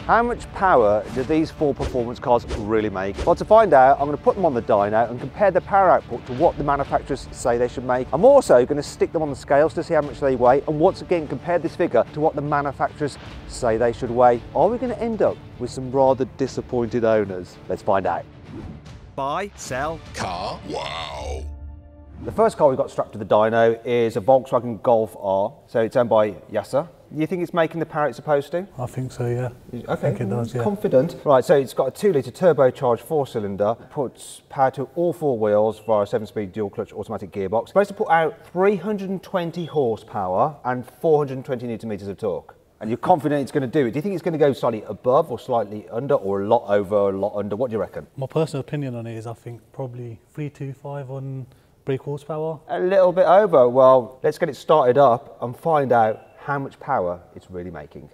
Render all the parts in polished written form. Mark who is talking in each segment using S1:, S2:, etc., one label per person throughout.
S1: How much power do these four performance cars really make? Well, to find out, I'm going to put them on the dyno and compare the power output to what the manufacturers say they should make. I'm also going to stick them on the scales to see how much they weigh, and once again compare this figure to what the manufacturers say they should weigh. Are we going to end up with some rather disappointed owners? Let's find out. Buy, sell, car, wow. The first car we've got strapped to the dyno is a Volkswagen Golf R. So it's owned by Yasser. You think it's making the power it's supposed to?
S2: I think so, yeah.
S1: Okay,
S2: I think it does, yeah.
S1: Confident. Right, so it's got a 2-litre turbocharged 4-cylinder, puts power to all four wheels via a 7-speed dual clutch automatic gearbox. Supposed to put out 320 horsepower and 420 newton meters of torque. And you're confident it's going to do it. Do you think it's going to go slightly above or slightly under, or a lot over or a lot under? What do you reckon?
S2: My personal opinion on it is I think probably 325 on brake horsepower.
S1: A little bit over. Well, let's get it started up and find out how much power it's really making.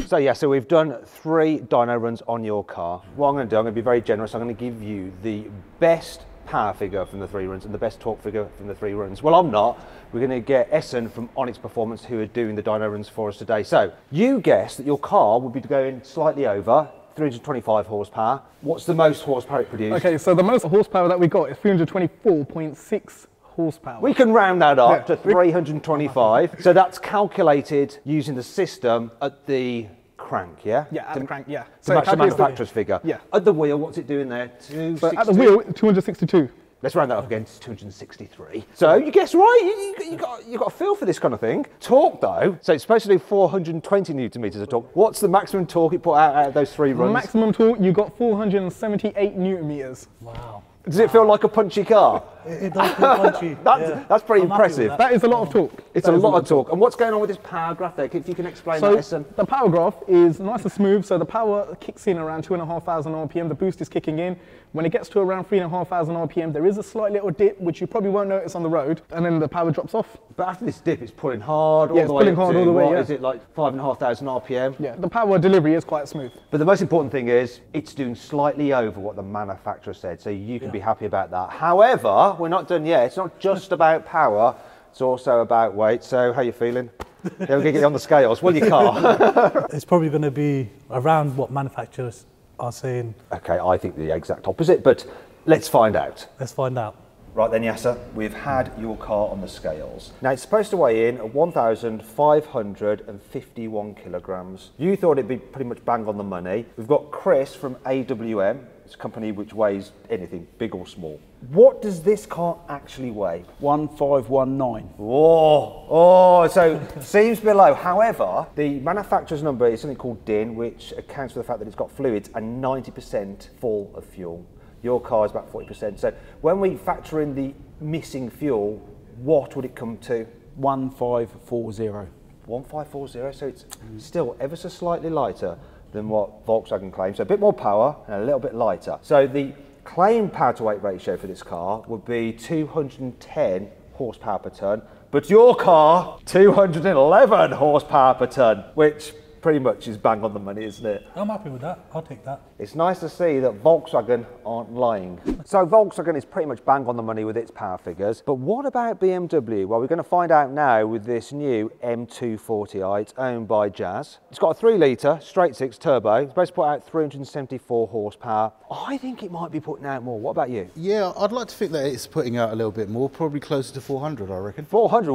S1: So yeah, so we've done 3 dyno runs on your car. What I'm going to do, I'm going to be very generous. I'm going to give you the best power figure from the 3 runs and the best torque figure from the 3 runs. Well, I'm not. We're going to get Essen from Onyx Performance, who are doing the dyno runs for us today. So you guessed that your car would be going slightly over 325 horsepower. What's the most horsepower it produced?
S3: Okay, so the most horsepower that we got is 324.6 horsepower.
S1: We can round that up to 325. So that's calculated using the system at the crank, yeah?
S3: Yeah, at the crank, yeah.
S1: So match the manufacturer's figure.
S3: Yeah.
S1: At the wheel, what's it doing there? 262?
S3: So at the wheel, 262.
S1: Let's round that up again to 263. So you guessed right, you got a feel for this kind of thing. Torque though, so it's supposed to do 420 newton meters of torque. What's the maximum torque it put out of those 3 runs?
S3: Maximum torque, you got 478 newton meters.
S2: Wow.
S1: Does it feel like a punchy car?
S2: It does feel punchy.
S1: That's pretty impressive.
S3: That is a lot of torque.
S1: It's a lot of torque. And what's going on with this power graph there? If you can explain that, Essen.
S3: The power graph is nice and smooth, so the power kicks in around 2,500 RPM, the boost is kicking in. When it gets to around 3,500 RPM, there is a slight little dip, which you probably won't notice on the road, and then the power drops off.
S1: But after this dip, it's pulling hard all
S3: Yeah,
S1: the
S3: it's
S1: way
S3: pulling
S1: up
S3: hard
S1: to,
S3: all the way,
S1: what,
S3: yeah.
S1: is it like 5,500 RPM?
S3: Yeah, the power delivery is quite smooth.
S1: But the most important thing is, it's doing slightly over what the manufacturer said, so you can be happy about that. However, we're not done yet. It's not just about power, it's also about weight. So how are you feeling? They're going to get you on the scales. Well, you can't.
S2: It's probably going to be around what manufacturers are saying.
S1: Okay, I think the exact opposite, but let's find out.
S2: Let's find out.
S1: Right then, Yasser, we've had your car on the scales. Now, it's supposed to weigh in at 1,551 kilograms. You thought it'd be pretty much bang on the money. We've got Chris from AWM. It's a company which weighs anything, big or small. What does this car actually weigh?
S4: 1519.
S1: Oh, so seems below. However, the manufacturer's number is something called DIN, which accounts for the fact that it's got fluids and 90% full of fuel. Your car is about 40%. So when we factor in the missing fuel, what would it come to?
S4: 1540.
S1: 1540, so it's still ever so slightly lighter than what Volkswagen claims. So a bit more power and a little bit lighter. So the claimed power to weight ratio for this car would be 210 horsepower per tonne, but your car, 211 horsepower per tonne, which pretty much is bang on the money, isn't it?
S2: I'm happy with that. I'll take that.
S1: It's nice to see that Volkswagen aren't lying. So Volkswagen is pretty much bang on the money with its power figures. But what about BMW? Well, we're going to find out now with this new M240i. It's owned by Jazz. It's got a 3-litre straight 6 turbo. It's supposed to put out 374 horsepower. I think it might be putting out more. What about you?
S5: Yeah, I'd like to think that it's putting out a little bit more, probably closer to 400, I reckon.
S1: 400?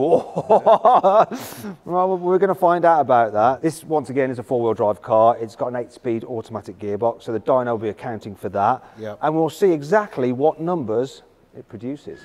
S1: Well, we're going to find out about that. This, once again, is a 4-wheel drive car. It's got an 8-speed automatic gearbox, so the dyno will be accounting for that.
S5: Yep.
S1: And we'll see exactly what numbers it produces.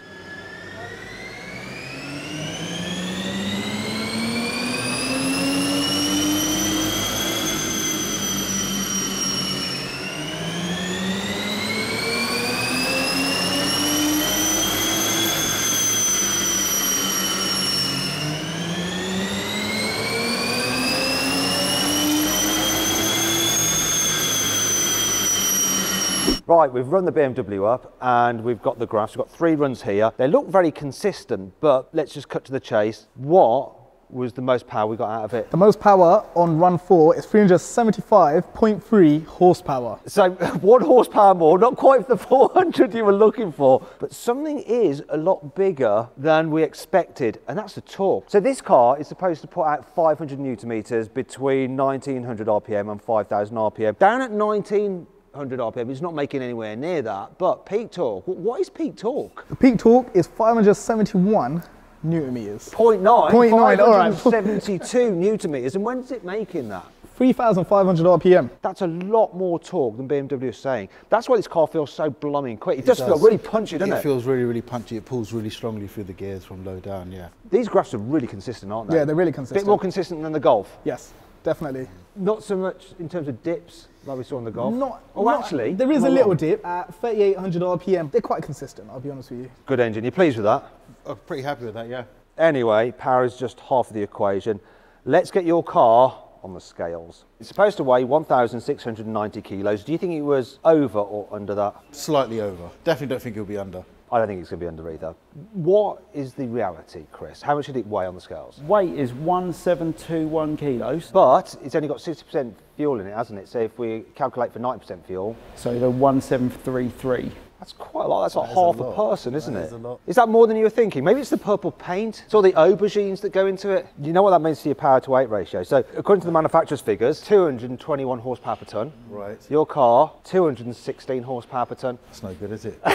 S1: Right, we've run the BMW up and we've got the graphs. We've got 3 runs here. They look very consistent, but let's just cut to the chase. What was the most power we got out of it?
S3: The most power on run 4 is 375.3 horsepower.
S1: So 1 horsepower more, not quite the 400 you were looking for, but something is a lot bigger than we expected, and that's the torque. So this car is supposed to put out 500 newton meters between 1900 RPM and 5000 RPM. Down at 1900 RPM, it's not making anywhere near that, but peak torque, what is peak torque?
S3: The peak torque is 571 newton meters.
S1: 0.9,
S3: 0.9, all right.
S1: 572 newton meters, and when's it making that?
S3: 3,500 RPM.
S1: That's a lot more torque than BMW is saying. That's why this car feels so blooming quick. It does feel really punchy, doesn't it?
S5: It feels really, really punchy. It pulls really strongly through the gears from low down, yeah.
S1: These graphs are really consistent, aren't they?
S3: Yeah, they're really
S1: A
S3: consistent.
S1: bit more consistent than the Golf.
S3: Yes, definitely.
S1: Not so much in terms of dips like we saw in the Golf.
S3: Actually, there is a little dip at 3,800 RPM. They're quite consistent, I'll be honest with you.
S1: Good engine. You pleased with that?
S5: I'm pretty happy with that, yeah.
S1: Anyway, power is just half of the equation. Let's get your car on the scales. It's supposed to weigh 1,690 kilos. Do you think it was over or under that?
S5: Slightly over. Definitely don't think it'll be under.
S1: I don't think it's going to be under either. What is the reality, Chris? How much did it weigh on the scales?
S4: Weight is 1721 kilos.
S1: But it's only got 60% fuel in it, hasn't it? So if we calculate for 90% fuel,
S4: So the 1733.
S1: that's quite a lot. That's like
S5: That is a
S1: half a
S5: lot.
S1: person, isn't
S5: That
S1: it?
S5: is a lot.
S1: Is that more than you were thinking? Maybe it's the purple paint. It's all the aubergines that go into it. You know what that means to your power to weight ratio. So according to the manufacturer's figures, 221 horsepower per tonne.
S5: Right.
S1: Your car, 216 horsepower per tonne.
S5: That's no good, is it?
S1: Do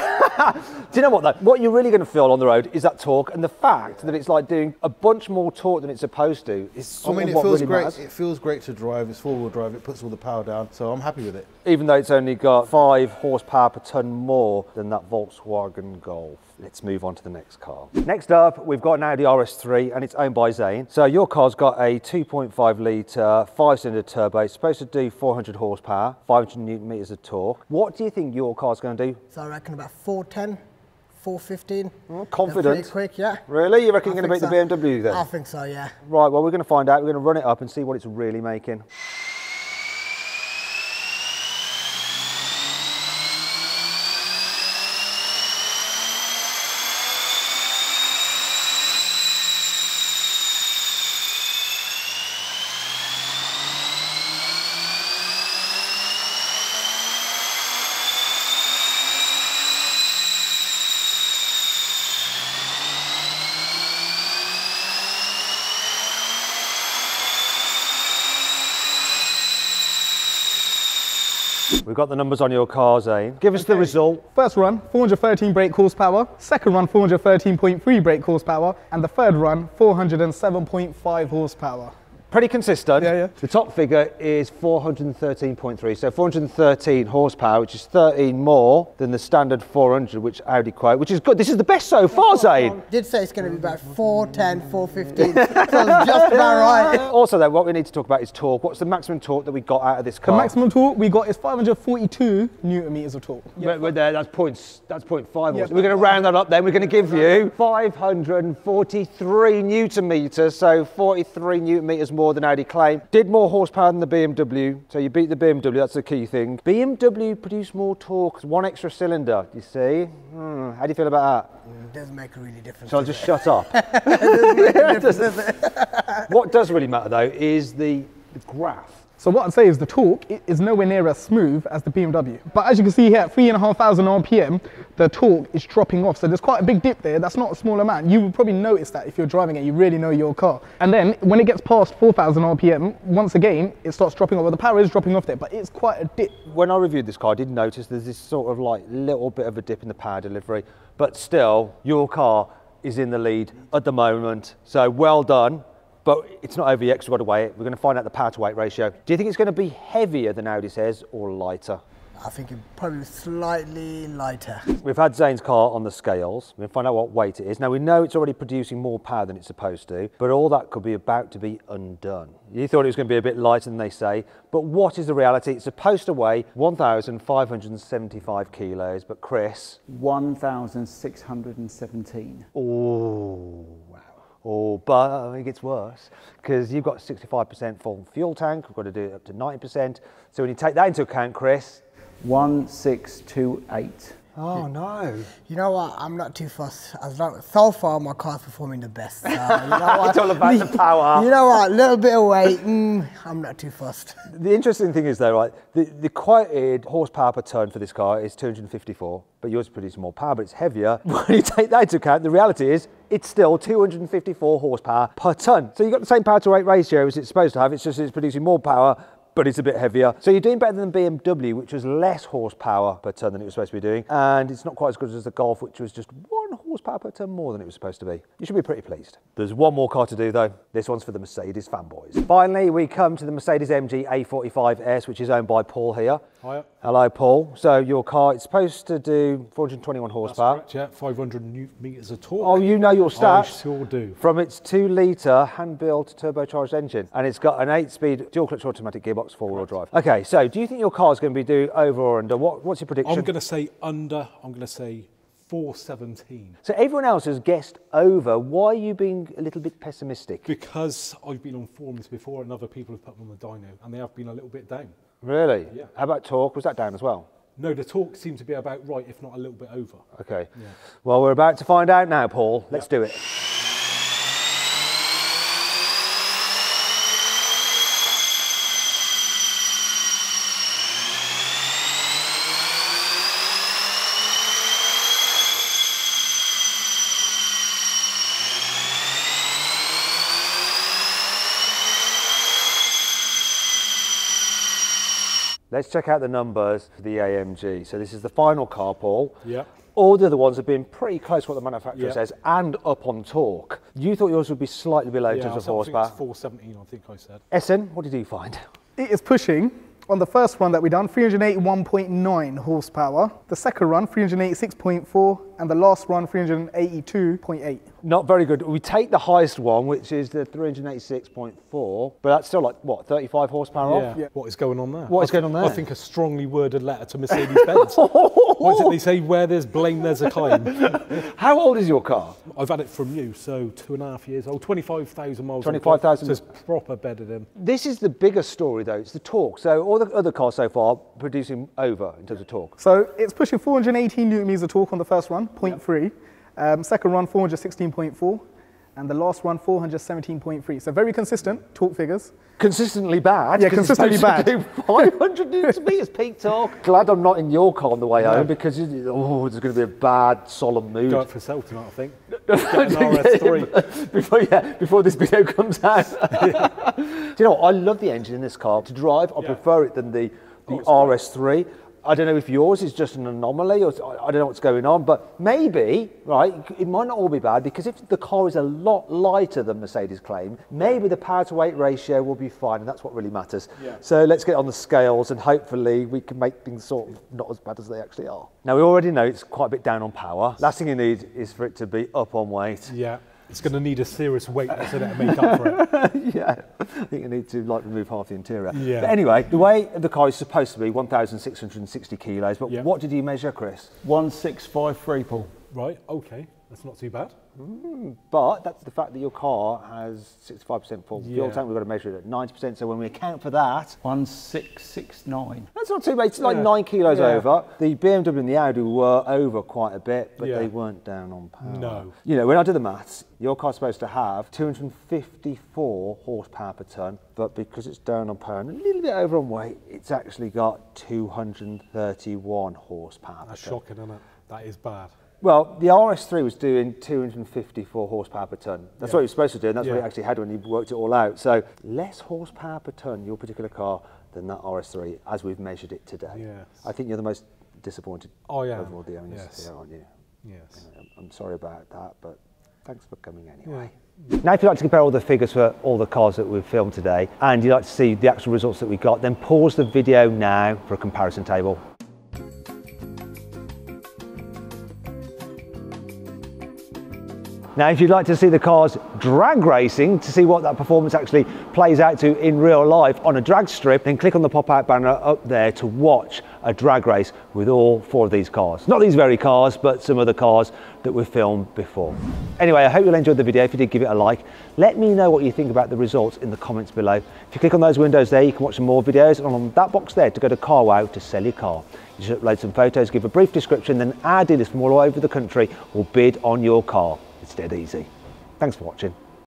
S1: you know what though? What you're really going to feel on the road is that torque, and the fact that it's like doing a bunch more torque than it's supposed to is sort of
S5: it
S1: what
S5: feels
S1: really
S5: great.
S1: matters.
S5: It feels great to drive. It's four-wheel drive. It puts all the power down, so I'm happy with it.
S1: Even though it's only got 5 horsepower per tonne more than that Volkswagen Golf. Let's move on to the next car. Next up, we've got an Audi RS3 and it's owned by Zane. So your car's got a 2.5 litre 5-cylinder turbo. It's supposed to do 400 horsepower, 500 newton meters of torque. What do you think your car's going to do?
S6: So I reckon about 410, 415.
S1: Confident.
S6: They're pretty quick, yeah.
S1: Really? You reckon you're going to beat
S6: think
S1: the BMW then?
S6: I think so, yeah.
S1: Right, well, we're going to find out. We're going to run it up and see what it's really making. We've got the numbers on your car, Zane. Give us the result.
S3: First run, 413 brake horsepower. Second run, 413.3 brake horsepower. And the third run, 407.5 horsepower.
S1: Pretty consistent.
S3: Yeah, yeah.
S1: The top figure is 413.3, so 413 horsepower, which is 13 more than the standard 400, which Audi quote, which is good. This is the best so far, Zane.
S6: Did say it's going to be about 410, 415. So it's just about right.
S1: Also, though, what we need to talk about is torque. What's the maximum torque that we got out of this car?
S3: The maximum torque we got is 542 newton meters of torque.
S1: We're there, that's 0.5.
S3: Yeah.
S1: We're going to round that up then. We're going to give you 543 newton meters, so 43 newton meters more than Audi claim. Did more horsepower than the BMW, so you beat the BMW, that's the key thing. BMW produced more torque, 1 extra cylinder, you see? How do you feel about that?
S6: It does make a really difference.
S1: So I'll just shut up. What does really matter though is the graph.
S3: So what I'd say is the torque is nowhere near as smooth as the BMW. But as you can see here, at 3,500 RPM, the torque is dropping off. So there's quite a big dip there. That's not a small amount. You would probably notice that if you're driving it, you really know your car. And then when it gets past 4,000 RPM, once again, it starts dropping off. Well, the power is dropping off there, but it's quite a dip.
S1: When I reviewed this car, I did notice there's this sort of like little bit of a dip in the power delivery, but still, your car is in the lead at the moment. So well done. But it's not over yet because we've got to weigh it. We're going to find out the power to weight ratio. Do you think it's going to be heavier than Audi says or lighter?
S6: I think it probably slightly lighter.
S1: We've had Zane's car on the scales. We're going to find out what weight it is. Now we know it's already producing more power than it's supposed to, but all that could be about to be undone. You thought it was going to be a bit lighter than they say, but what is the reality? It's supposed to weigh 1,575 kilos, but Chris?
S4: 1,617.
S1: Oh, wow. Oh, but it gets worse because you've got 65% full fuel tank. We've got to do it up to 90%. So when you take that into account, Chris,
S4: 1628.
S1: Oh no.
S6: You know what? I'm not too fussed. As long so far my car's performing the best. So, you know what?
S1: It's all about the power.
S6: You know what? A little bit of weight. I'm not too fussed.
S1: The interesting thing is though, right, the quoted horsepower per tonne for this car is 254, but yours produces more power, but it's heavier. When you take that into account, the reality is it's still 254 horsepower per tonne. So you've got the same power to weight ratio as it's supposed to have, it's just it's producing more power, but it's a bit heavier. So you're doing better than BMW, which was less horsepower per tonne than it was supposed to be doing. And it's not quite as good as the Golf, which was just 1 horsepower per tonne more than it was supposed to be. You should be pretty pleased. There's one more car to do though. This one's for the Mercedes fanboys. Finally, we come to the Mercedes-AMG A45 S, which is owned by Paul here.
S7: Hiya.
S1: Hello, Paul. So your car, it's supposed to do 421 horsepower.
S7: That's correct, yeah, 500 newton meters of torque.
S1: Oh, you know your stats.
S7: I sure do.
S1: From its 2-litre hand-built turbocharged engine. And it's got an 8-speed dual-clutch automatic gearbox, 4-wheel drive. Okay, so do you think your car's going to be doing over or under? What's your prediction?
S7: I'm going to say under, I'm going to say 417.
S1: So everyone else has guessed over. Why are you being a little bit pessimistic?
S7: Because I've been on forums before and other people have put them on the dyno and they have been a little bit down.
S1: Really?
S7: Yeah.
S1: How about torque? Was that down as well?
S7: No, the torque seemed to be about right, if not a little bit over.
S1: Okay.
S7: Yeah.
S1: Well, we're about to find out now, Paul. Let's do it. Let's check out the numbers for the AMG. So this is the final car, Paul.
S7: Yeah.
S1: All the other ones have been pretty close to what the manufacturer
S7: Yeah.
S1: says and up on torque. You thought yours would be slightly below in terms of horsepower.
S7: I think it's 417, I think I said.
S1: Essen, what did you find?
S3: It is pushing, on the first run that we done, 381.9 horsepower. The second run, 386.4, and the last run, 382.8.
S1: Not very good. We take the highest one, which is the 386.4, but that's still like, what, 35 horsepower off?
S7: Yeah. What is going on there?
S1: What is going on there?
S7: I think a strongly worded letter to Mercedes-Benz. What is it they say? Where there's blame, there's a claim.
S1: How old is your car?
S7: I've had it from you, so 2.5 years old, 25,000 miles.
S1: 25,000.
S7: So it's proper bedded in.
S1: This is the biggest story though, it's the torque. So all the other cars so far producing over in terms of torque.
S3: So it's pushing 418 newton meters of torque on the first run, 0.3. Second run, 416.4. And the last run, 417.3. So very consistent torque figures.
S1: Consistently bad.
S3: Yeah, consistently bad.
S1: 500 newton meters peak torque. Glad I'm not in your car on the way home because there's going to be a bad, solemn mood.
S7: Go out for sale tonight, I think. Get an RS3.
S1: Before this video comes out. Do you know what? I love the engine in this car. To drive, I prefer it than the RS3. I don't know if yours is just an anomaly or I don't know what's going on, but maybe, right, it might not all be bad because if the car is a lot lighter than Mercedes claim, maybe the power to weight ratio will be fine and that's what really matters. Yeah. So let's get on the scales and hopefully we can make things sort of not as bad as they actually are. Now we already know it's quite a bit down on power. Last thing you need is for it to be up on weight.
S7: Yeah. It's going to need a serious weightness in it to make up for it.
S1: Yeah, I think you need to like remove half the interior.
S7: Yeah.
S1: But anyway, the weight of the car is supposed to be 1,660 kilos, but
S7: Yeah.
S1: what did you measure, Chris?
S4: 1653, Paul.
S7: Right, okay. That's not too bad.
S1: But that's the fact that your car has 65% full fuel tank. We've got to measure it at 90%. So when we account for that,
S4: 1669.
S1: that's not too bad. It's like 9 kilos over. The BMW and the Audi were over quite a bit, but they weren't down on power.
S7: No.
S1: You know, when I do the maths, your car's supposed to have 254 horsepower per tonne, but because it's down on power and a little bit over on weight, it's actually got 231 horsepower
S7: That's
S1: per tonne.
S7: shocking, isn't it? That is bad.
S1: Well, the RS3 was doing 254 horsepower per tonne. That's what it was supposed to do, and that's what it actually had when you worked it all out. So less horsepower per tonne, your particular car, than that RS3 as we've measured it today.
S7: Yes.
S1: I think you're the most disappointed of all the owners here, aren't you?
S7: Yes.
S1: I'm sorry about that, but thanks for coming anyway. Yeah. Now, if you'd like to compare all the figures for all the cars that we've filmed today, and you'd like to see the actual results that we got, then pause the video now for a comparison table. Now, if you'd like to see the cars drag racing, to see what that performance actually plays out to in real life on a drag strip, then click on the pop-out banner up there to watch a drag race with all 4 of these cars. Not these very cars, but some other cars that we've filmed before. Anyway, I hope you'll enjoy the video. If you did, give it a like. Let me know what you think about the results in the comments below. If you click on those windows there, you can watch some more videos, and on that box there to go to CarWow to sell your car. You just upload some photos, give a brief description, then our dealers from all over the country will bid on your car. It's dead easy. Thanks for watching.